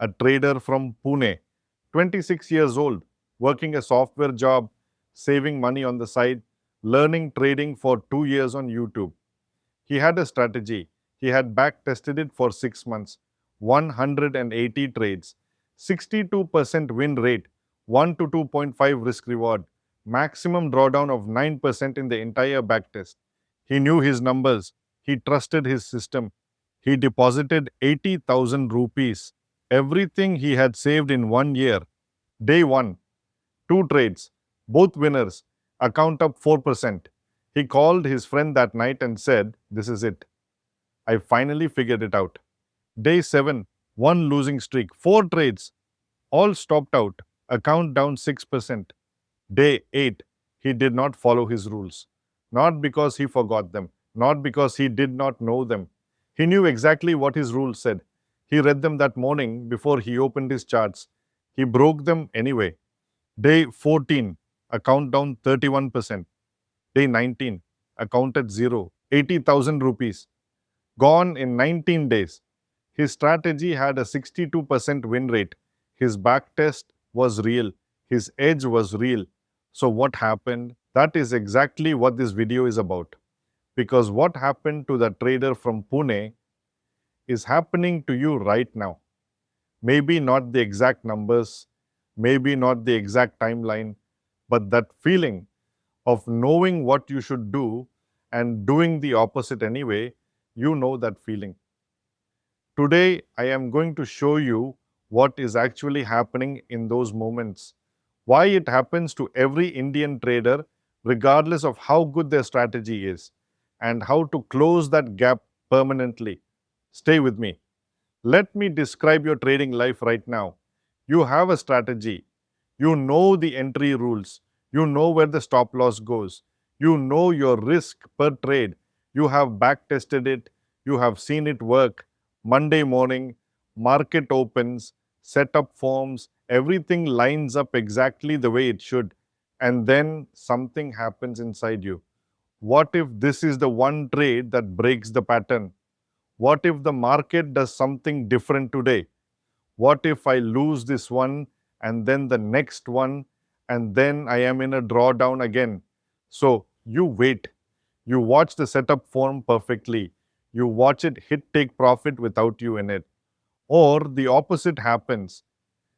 a trader from Pune, 26 years old, working a software job, saving money on the side, learning trading for 2 years on YouTube. He had a strategy. He had back tested it for 6 months, 180 trades, 62% win rate, 1 to 2.5 risk reward, maximum drawdown of 9% in the entire back test. He knew his numbers. He trusted his system. He deposited 80,000 rupees, everything he had saved in 1 year. Day 1, 2 trades, both winners, account up 4%. He called his friend that night and said, "This is it. I finally figured it out." Day 7, one losing streak, 4 trades, all stopped out, account down 6%. Day 8, he did not follow his rules. Not because he forgot them, not because he did not know them. He knew exactly what his rules said. He read them that morning before he opened his charts. He broke them anyway. Day 14, account down 31%. Day 19, account at zero, 80,000 rupees. Gone in 19 days. His strategy had a 62% win rate. His backtest was real. His edge was real. So what happened? That is exactly what this video is about. Because what happened to the trader from Pune is happening to you right now. Maybe not the exact numbers, maybe not the exact timeline, but that feeling of knowing what you should do and doing the opposite anyway, you know that feeling. Today, I am going to show you what is actually happening in those moments, why it happens to every Indian trader, regardless of how good their strategy is, and how to close that gap permanently. Stay with me. Let me describe your trading life right now. You have a strategy. You know the entry rules. You know where the stop loss goes. You know your risk per trade. You have back tested it. You have seen it work. Monday morning, market opens, setup forms, everything lines up exactly the way it should. And then something happens inside you. What if this is the one trade that breaks the pattern? What if the market does something different today? What if I lose this one and then the next one and then I am in a drawdown again? So you wait. You watch the setup form perfectly. You watch it hit take profit without you in it. Or the opposite happens.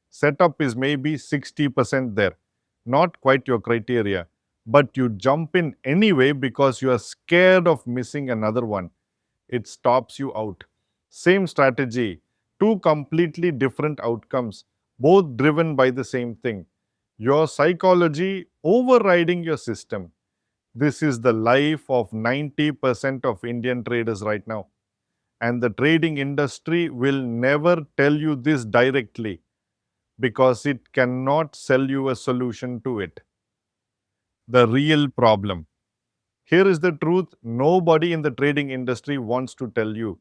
Setup is maybe 60% there. Not quite your criteria. But you jump in anyway because you are scared of missing another one. It stops you out. Same strategy, two completely different outcomes, both driven by the same thing. Your psychology overriding your system. This is the life of 90% of Indian traders right now. And the trading industry will never tell you this directly because it cannot sell you a solution to it. The real problem. Here is the truth nobody in the trading industry wants to tell you.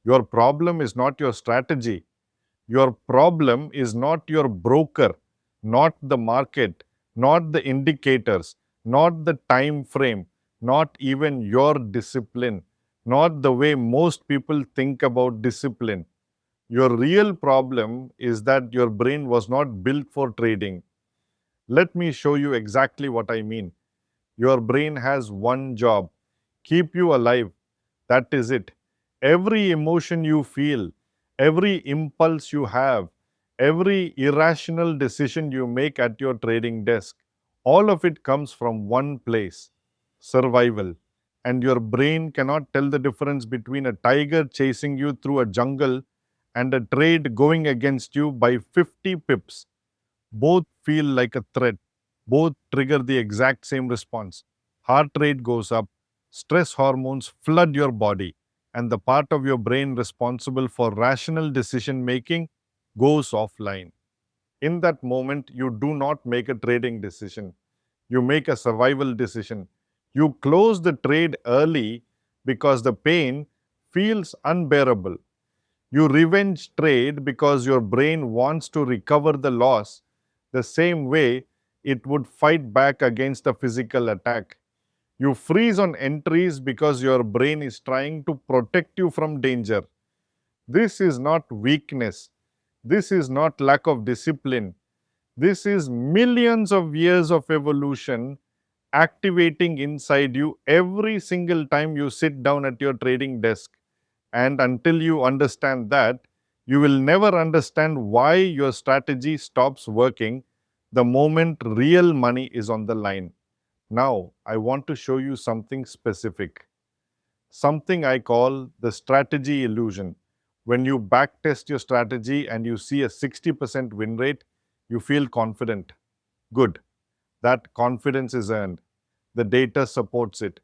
Your problem is not your strategy. Your problem is not your broker, not the market, not the indicators, not the time frame, not even your discipline, not the way most people think about discipline. Your real problem is that your brain was not built for trading. Let me show you exactly what I mean. Your brain has one job: keep you alive. That is it. Every emotion you feel, every impulse you have, every irrational decision you make at your trading desk, all of it comes from one place: survival. And your brain cannot tell the difference between a tiger chasing you through a jungle and a trade going against you by 50 pips. Both feel like a threat. Both trigger the exact same response. Heart rate goes up, stress hormones flood your body, and the part of your brain responsible for rational decision making goes offline. In that moment, you do not make a trading decision. You make a survival decision. You close the trade early because the pain feels unbearable. You revenge trade because your brain wants to recover the loss the same way it would fight back against a physical attack. You freeze on entries because your brain is trying to protect you from danger. This is not weakness. This is not lack of discipline. This is millions of years of evolution activating inside you every single time you sit down at your trading desk. And until you understand that, you will never understand why your strategy stops working the moment real money is on the line. Now, I want to show you something specific, something I call the strategy illusion. When you backtest your strategy and you see a 60% win rate, you feel confident. Good. That confidence is earned. The data supports it.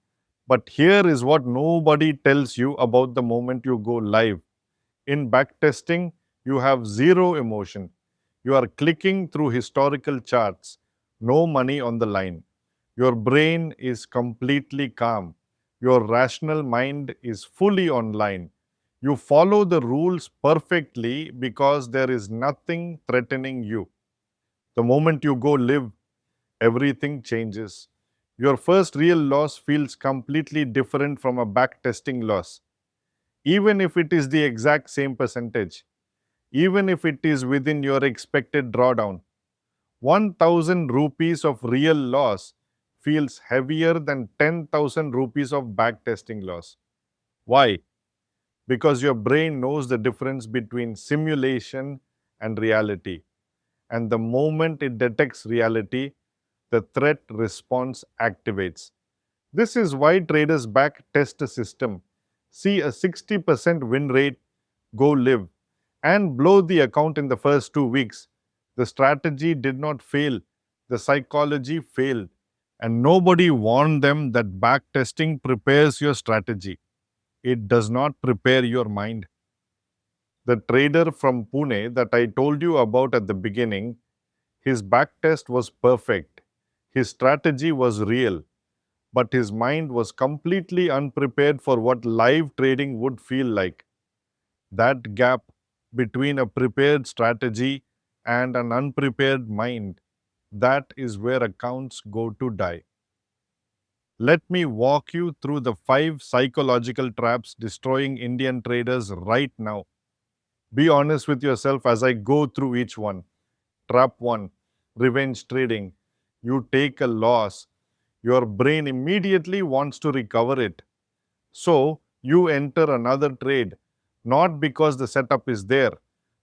But here is what nobody tells you about the moment you go live. In backtesting, you have zero emotion. You are clicking through historical charts, no money on the line. Your brain is completely calm. Your rational mind is fully online. You follow the rules perfectly because there is nothing threatening you. The moment you go live, everything changes. Your first real loss feels completely different from a backtesting loss, even if it is the exact same percentage, even if it is within your expected drawdown. 1000 rupees of real loss feels heavier than 10,000 rupees of backtesting loss. Why? Because your brain knows the difference between simulation and reality. And the moment it detects reality, the threat response activates. This is why traders back test a system, see a 60% win rate, go live, and blow the account in the first 2 weeks. The strategy did not fail, the psychology failed. And nobody warned them that back testing prepares your strategy. It does not prepare your mind. The trader from Pune that I told you about at the beginning, his backtest was perfect. His strategy was real, but his mind was completely unprepared for what live trading would feel like. That gap between a prepared strategy and an unprepared mind, that is where accounts go to die. Let me walk you through the 5 psychological traps destroying Indian traders right now. Be honest with yourself as I go through each one. Trap 1, revenge trading. You take a loss, your brain immediately wants to recover it. So you enter another trade, not because the setup is there,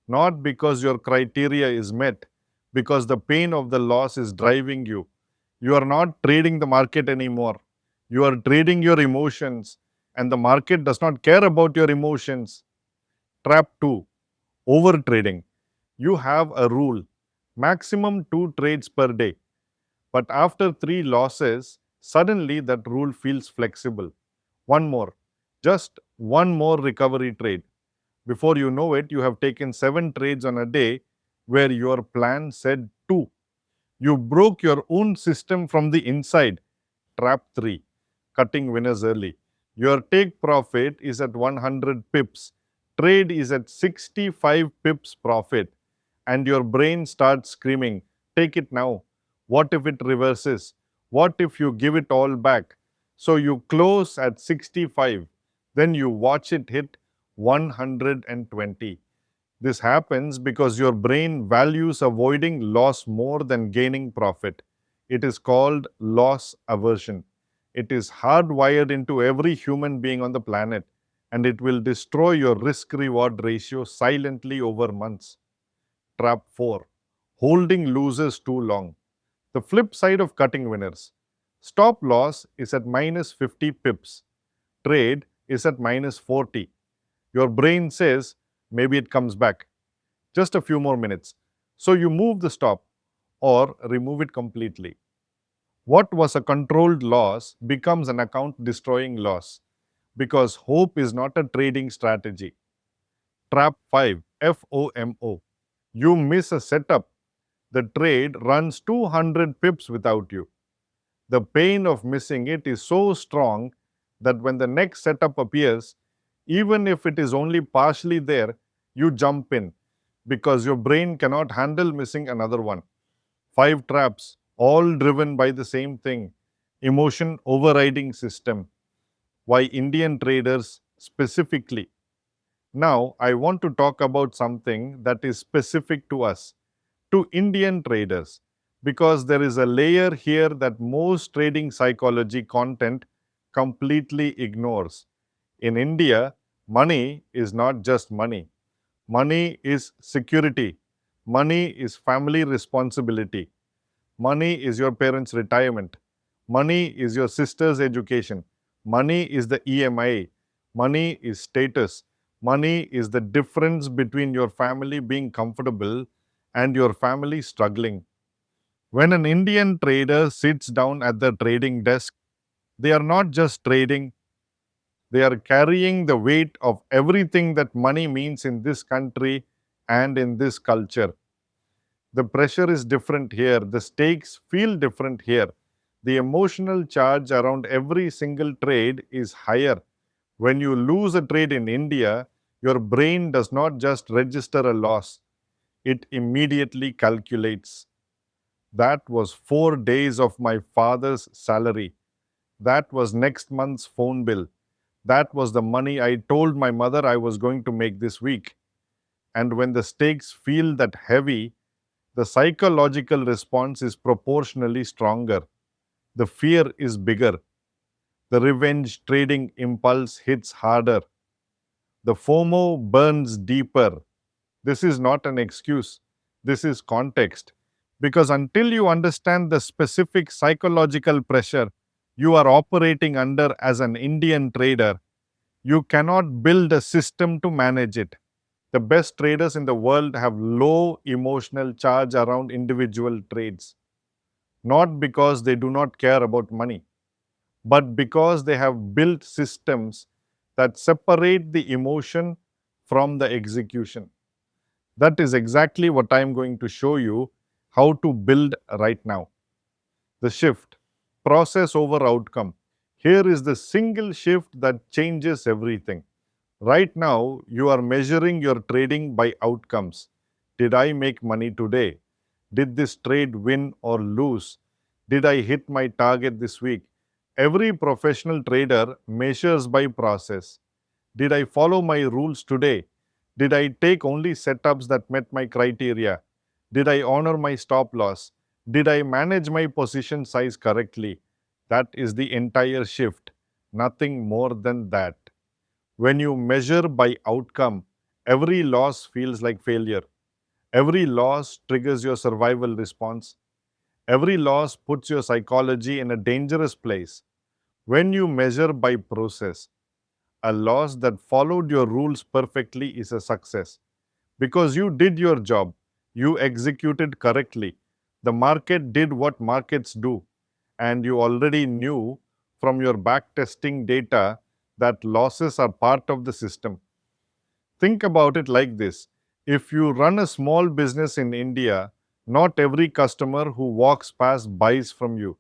not because your criteria is met, because the pain of the loss is driving you. You are not trading the market anymore. You are trading your emotions, and the market does not care about your emotions. Trap 2, over trading. You have a rule, maximum 2 trades per day. But after 3 losses, suddenly that rule feels flexible. One more, just one more recovery trade. Before you know it, you have taken 7 trades on a day where your plan said 2. You broke your own system from the inside. Trap 3, cutting winners early. Your take profit is at 100 pips. Trade is at 65 pips profit. And your brain starts screaming, take it now. What if it reverses? What if you give it all back? So you close at 65. Then you watch it hit 120. This happens because your brain values avoiding loss more than gaining profit. It is called loss aversion. It is hardwired into every human being on the planet, and it will destroy your risk reward ratio silently over months. Trap 4, holding losers too long. The flip side of cutting winners. Stop loss is at minus 50 pips. Trade is at minus 40. Your brain says, maybe it comes back. Just a few more minutes. So you move the stop or remove it completely. What was a controlled loss becomes an account destroying loss because hope is not a trading strategy. Trap 5, FOMO. You miss a setup. The trade runs 200 pips without you. The pain of missing it is so strong that when the next setup appears, even if it is only partially there, you jump in because your brain cannot handle missing another one. 5 traps, all driven by the same thing, emotion overriding system. Why Indian traders specifically? Now, I want to talk about something that is specific to us, to Indian traders, because there is a layer here that most trading psychology content completely ignores. In India, money is not just money. Money is security. Money is family responsibility. Money is your parents' retirement. Money is your sister's education. Money is the EMI. Money is status. Money is the difference between your family being comfortable and your family struggling. When an Indian trader sits down at the trading desk, they are not just trading, they are carrying the weight of everything that money means in this country and in this culture. The pressure is different here. The stakes feel different here. The emotional charge around every single trade is higher. When you lose a trade in India, your brain does not just register a loss, it immediately calculates. That was 4 days of my father's salary. That was next month's phone bill. That was the money I told my mother I was going to make this week. And when the stakes feel that heavy, the psychological response is proportionally stronger. The fear is bigger. The revenge trading impulse hits harder. The FOMO burns deeper. This is not an excuse. This is context. Because until you understand the specific psychological pressure you are operating under as an Indian trader, you cannot build a system to manage it. The best traders in the world have low emotional charge around individual trades, not because they do not care about money, but because they have built systems that separate the emotion from the execution. That is exactly what I am going to show you how to build right now. The shift, process over outcome. Here is the single shift that changes everything. Right now, you are measuring your trading by outcomes. Did I make money today? Did this trade win or lose? Did I hit my target this week? Every professional trader measures by process. Did I follow my rules today? Did I take only setups that met my criteria? Did I honor my stop loss? Did I manage my position size correctly? That is the entire shift. Nothing more than that. When you measure by outcome, every loss feels like failure. Every loss triggers your survival response. Every loss puts your psychology in a dangerous place. When you measure by process, a loss that followed your rules perfectly is a success. Because you did your job, you executed correctly. The market did what markets do, and you already knew from your backtesting data that losses are part of the system. Think about it like this. If you run a small business in India, not every customer who walks past buys from you.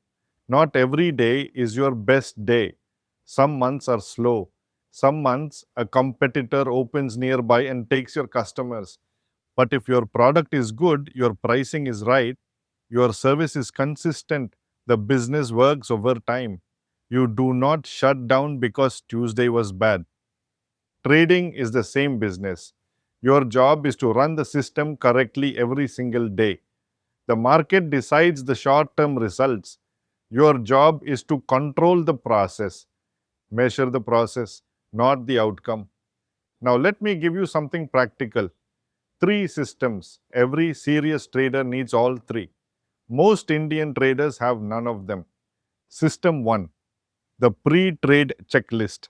Not every day is your best day. Some months are slow. Some months, a competitor opens nearby and takes your customers. But if your product is good, your pricing is right, your service is consistent, the business works over time. You do not shut down because Tuesday was bad. Trading is the same business. Your job is to run the system correctly every single day. The market decides the short term results. Your job is to control the process, measure the process, not the outcome. Now, let me give you something practical. Three systems. Every serious trader needs all three. Most Indian traders have none of them. System 1, the pre trade checklist.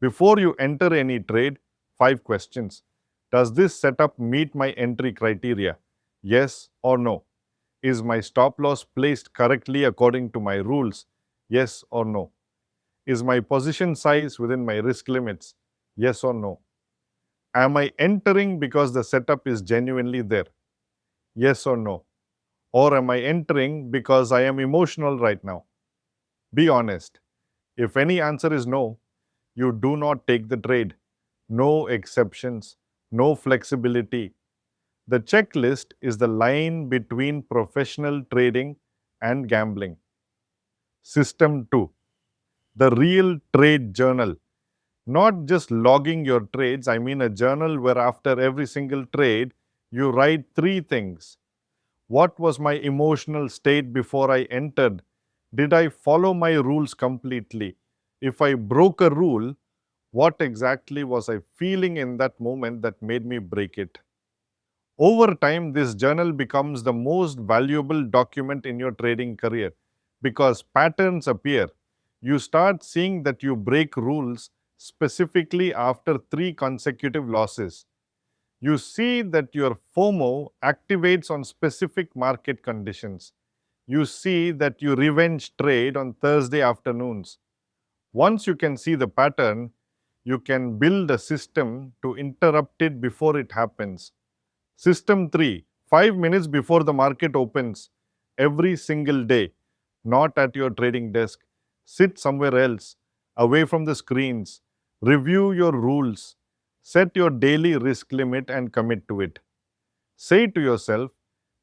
Before you enter any trade, 5 questions. Does this setup meet my entry criteria? Yes or no? Is my stop loss placed correctly according to my rules? Yes or no? Is my position size within my risk limits? Yes or no? Am I entering because the setup is genuinely there? Yes or no? Or am I entering because I am emotional right now? Be honest. If any answer is no, you do not take the trade. No exceptions, no flexibility. The checklist is the line between professional trading and gambling. System 2, the real trade journal. Not just logging your trades, I mean a journal where after every single trade, you write three things. What was my emotional state before I entered? Did I follow my rules completely? If I broke a rule, what exactly was I feeling in that moment that made me break it? Over time, this journal becomes the most valuable document in your trading career because patterns appear. You start seeing that you break rules specifically after three consecutive losses. You see that your FOMO activates on specific market conditions. You see that you revenge trade on Thursday afternoons. Once you can see the pattern, you can build a system to interrupt it before it happens. System 3, 5 minutes before the market opens, every single day, not at your trading desk. Sit somewhere else, away from the screens. Review your rules. Set your daily risk limit and commit to it. Say to yourself,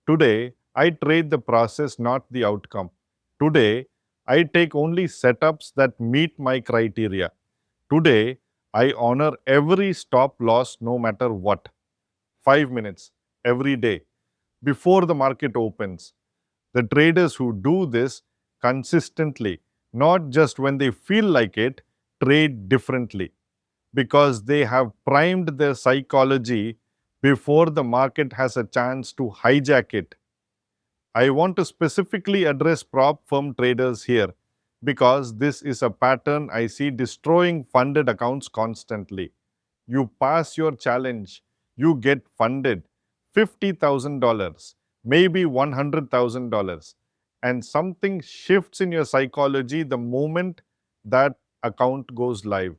today I trade the process, not the outcome. Today I take only setups that meet my criteria. Today I honor every stop loss no matter what. 5 minutes every day before the market opens. The traders who do this consistently, not just when they feel like it, trade differently because they have primed their psychology before the market has a chance to hijack it. I want to specifically address prop firm traders here because this is a pattern I see destroying funded accounts constantly. You pass your challenge, you get funded $50,000, maybe $100,000, and something shifts in your psychology the moment that account goes live.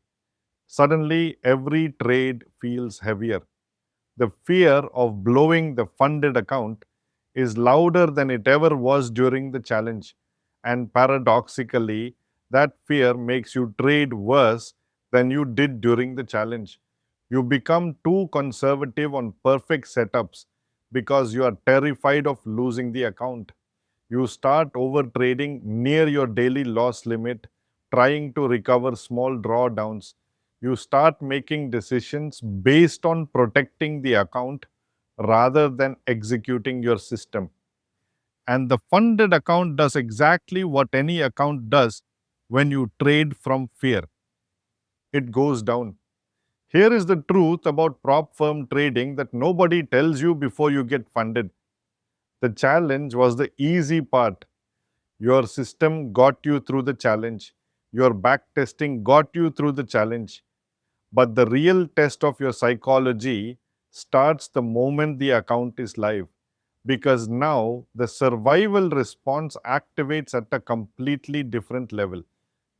Suddenly, every trade feels heavier. The fear of blowing the funded account is louder than it ever was during the challenge. And paradoxically, that fear makes you trade worse than you did during the challenge. You become too conservative on perfect setups because you are terrified of losing the account. You start over trading near your daily loss limit, trying to recover small drawdowns. You start making decisions based on protecting the account rather than executing your system. And the funded account does exactly what any account does when you trade from fear. It goes down. Here is the truth about prop firm trading that nobody tells you before you get funded. The challenge was the easy part. Your system got you through the challenge. Your back testing got you through the challenge. But the real test of your psychology starts the moment the account is live. Because now the survival response activates at a completely different level.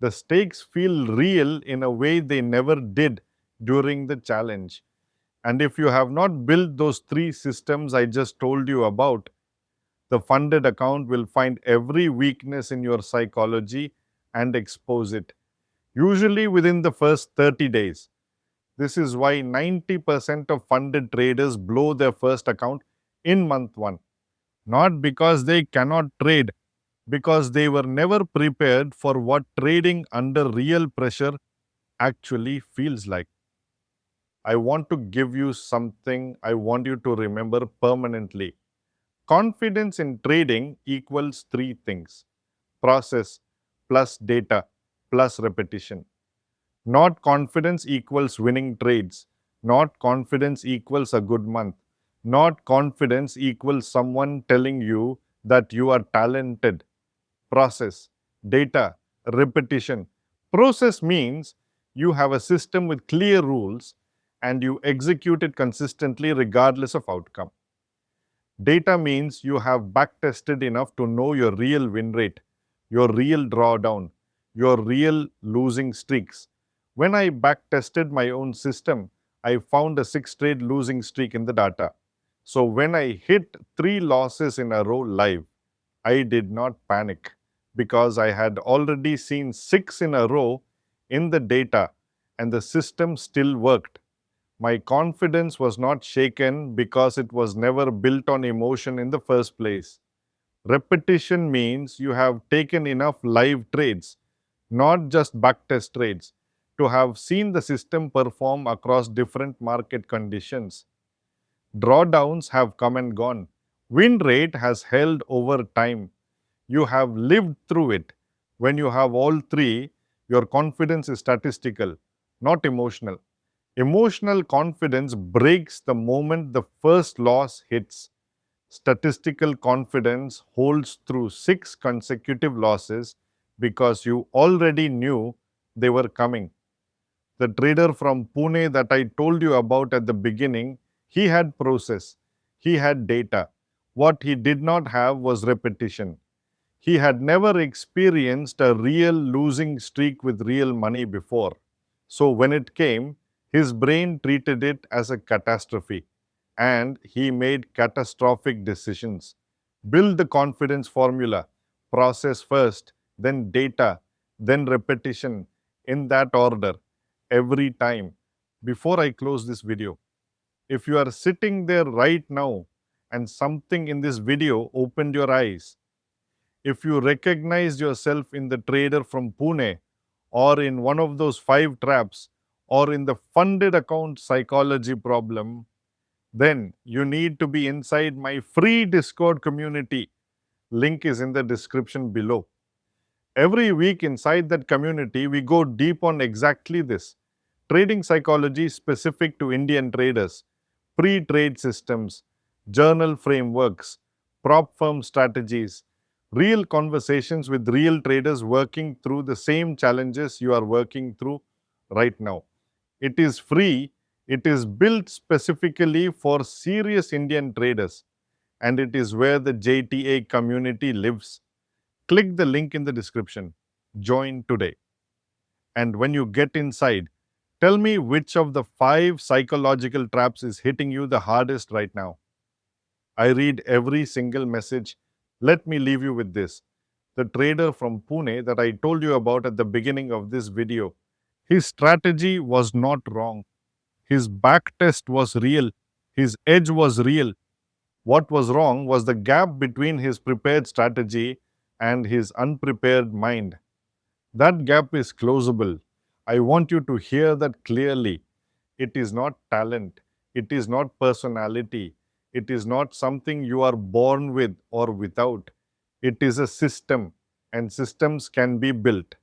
The stakes feel real in a way they never did during the challenge. And if you have not built those three systems I just told you about, the funded account will find every weakness in your psychology and expose it, usually within the first 30 days. This is why 90% of funded traders blow their first account in month 1. Not because they cannot trade, because they were never prepared for what trading under real pressure actually feels like. I want to give you something I want you to remember permanently. Confidence in trading equals three things: process plus data plus repetition. Not confidence equals winning trades. Not confidence equals a good month. Not confidence equals someone telling you that you are talented. Process, data, repetition. Process means you have a system with clear rules and you execute it consistently regardless of outcome. Data means you have backtested enough to know your real win rate, your real drawdown, your real losing streaks. When I backtested my own system, I found a 6 trade losing streak in the data. So when I hit 3 losses in a row live, I did not panic because I had already seen 6 in a row in the data and the system still worked. My confidence was not shaken because it was never built on emotion in the first place. Repetition means you have taken enough live trades, not just backtest trades, to have seen the system perform across different market conditions. Drawdowns have come and gone. Win rate has held over time. You have lived through it. When you have all three, your confidence is statistical, not emotional. Emotional confidence breaks the moment the first loss hits. Statistical confidence holds through 6 consecutive losses because you already knew they were coming. The trader from Pune that I told you about at the beginning, he had process, he had data. What he did not have was repetition. He had never experienced a real losing streak with real money before. So when it came, his brain treated it as a catastrophe and he made catastrophic decisions. Build the confidence formula, process first, then data, then repetition, in that order, every time. Before I close this video, if you are sitting there right now and something in this video opened your eyes, if you recognize yourself in the trader from Pune or in one of those 5 traps or in the funded account psychology problem, then you need to be inside my free Discord community. Link is in the description below. Every week inside that community, we go deep on exactly this. Trading psychology specific to Indian traders, pre-trade systems, journal frameworks, prop firm strategies, real conversations with real traders working through the same challenges you are working through right now. It is free, it is built specifically for serious Indian traders, and it is where the JTA community lives. Click the link in the description. Join today. And when you get inside, tell me which of the 5 psychological traps is hitting you the hardest right now. I read every single message. Let me leave you with this. The trader from Pune that I told you about at the beginning of this video, his strategy was not wrong. His back test was real. His edge was real. What was wrong was the gap between his prepared strategy and his unprepared mind. That gap is closable. I want you to hear that clearly. It is not talent. It is not personality. It is not something you are born with or without. It is a system, and systems can be built.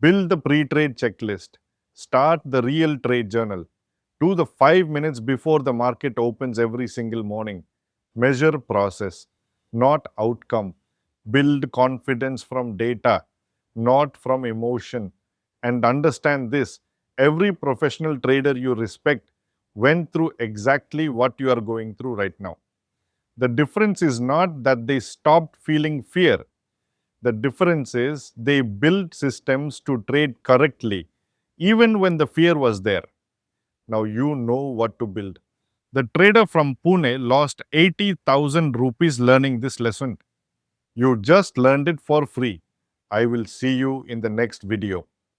Build the pre-trade checklist. Start the real trade journal. Do the 5 minutes before the market opens every single morning. Measure process, not outcome. Build confidence from data, not from emotion. And understand this, every professional trader you respect went through exactly what you are going through right now. The difference is not that they stopped feeling fear. The difference is they built systems to trade correctly, even when the fear was there. Now you know what to build. The trader from Pune lost 80,000 rupees learning this lesson. You just learned it for free. I will see you in the next video.